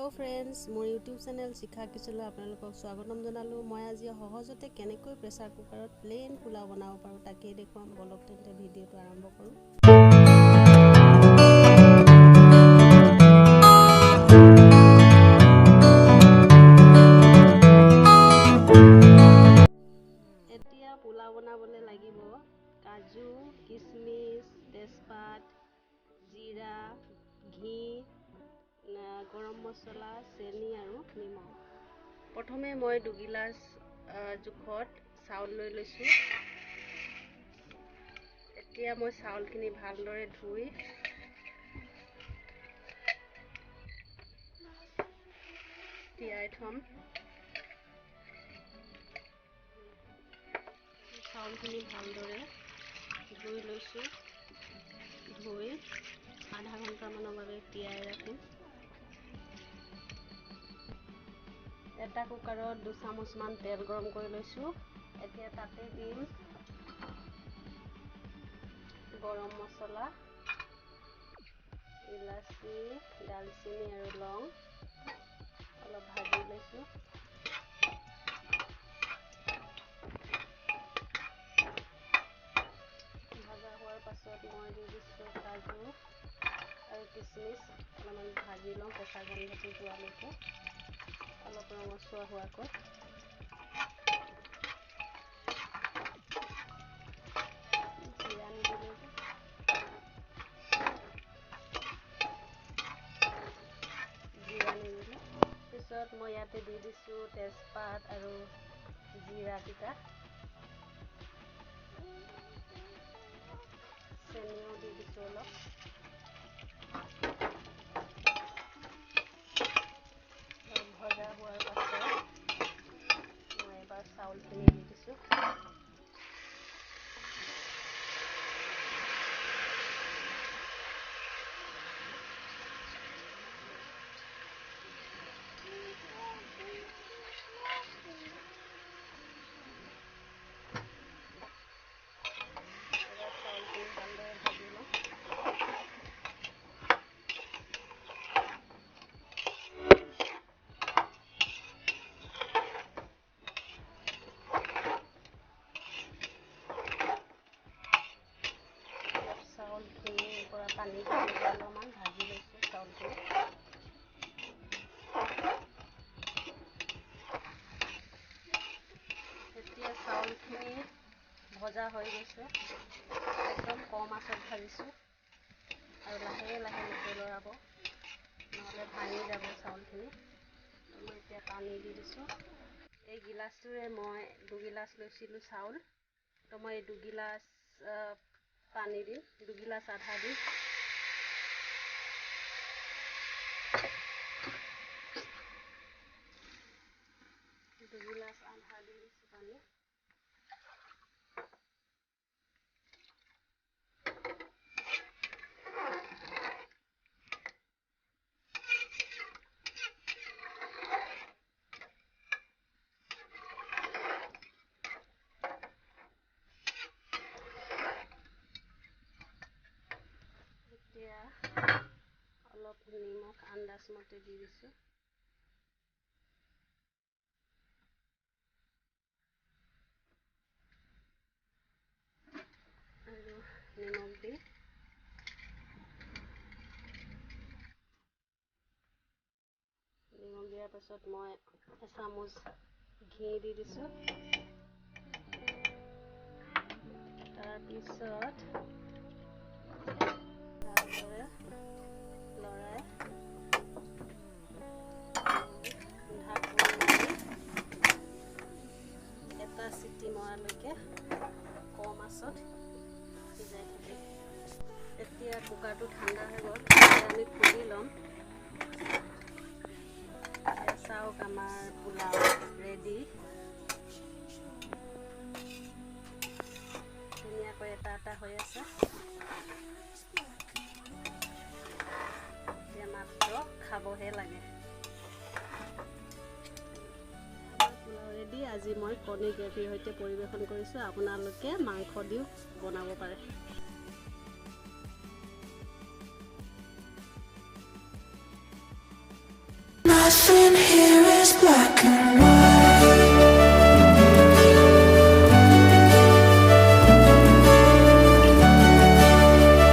Hello friends मोर YouTube channel शिखा kitchen आपलोक स्वागतम जनालो। मैं आज सहजते केनेকৈ प्रेसार कुकारों प्लेन पोलाव बनाब पारो ताके देखुवाम। बोलक तेंते भिडिओ आरम्भ करूँ। एतिया पोलाव बनाबले लागिब काजू, किशमिश, तेजपात, जीरा, घी, गरम मसला, चेनी और निमख। प्रथमे मैं 2 गिलास जुखत चाउल লৈ লৈছো। এতিয়া मैं चाउलखिनि ভালদৰে ধুই তিয়াই থম। চাউলখিনি ভালদৰে ধুই লৈছো। ধুই আধা ঘণ্টামানৰ বাবে তিয়াই ৰাখিম। এটা কুকাৰত 2 চামুচমান তেল গৰম কৰি লৈছো। এতিয়া তাতে দিম গৰম মছলা, ইলাচি, দালচিনি আৰু লং। অলপ ভাজি লৈছো। ভাজা হোৱাৰ পাছত মই দি দিছো কাজু আৰু কিশমিশ। অলপমান ভাজি লওঁ কেঁচা গন্ধটো যোৱালৈকে, অলপ ৰঙচুৱা হোৱাকৈ। জিৰা নিদিলোঁ। পিছত মই ইয়াতে দি দিছোঁ তেজপাত আৰু জিৰাকেইটা। চেনিও দি দিছোঁ অলপ। ভজা হোৱাৰ পাছত মই এবাৰ চাউলখিনি দি দিছোঁ। চাউলখিনিৰ পৰা পানী দি অলপমান ভাজি লৈছোঁ চাউলখিনি। এতিয়া চাউলখিনি ভজা হৈ গৈছে। একদম কম আঁচত ভাজিছোঁ আৰু লাহে লাহে মিঠৈ লৰাব, নহ'লে ভাঙি যাব চাউলখিনি। মই এতিয়া পানী দি দিছোঁ। এই গিলাচটোৰে মই 2 গিলাচ লৈছিলোঁ চাউল, তো মই 2 গিলাচ পানী দিম। 2 গিলাচ আধা দিম। পানী। এতিয়া অলপ নিমখ আন্দাজ মতে দি দিছোঁ। আৰু নিমখ দি দিয়াৰ পাছত মই এচামুচ ঘি দি দিছোঁ। তাৰপিছত ভালদৰে লৰাই এটা চিটি মৰালৈকে কম আঁচত সিজাই থাকিম। এতিয়া কুকাৰটো ঠাণ্ডা হৈ গ'ল। আমি খুলি ল'ম। চাওক আমাৰ পোলাও ৰেডি। ধুনীয়াকৈ এটা হৈ আছে। এতিয়া মাত্ৰ খাবহে লাগে। পোলাও ৰেডি। আজি মই কণী গ্ৰেভিৰ সৈতে পৰিৱেশন কৰিছোঁ। আপোনালোকে মাংস দিও বনাব পাৰে। nothing here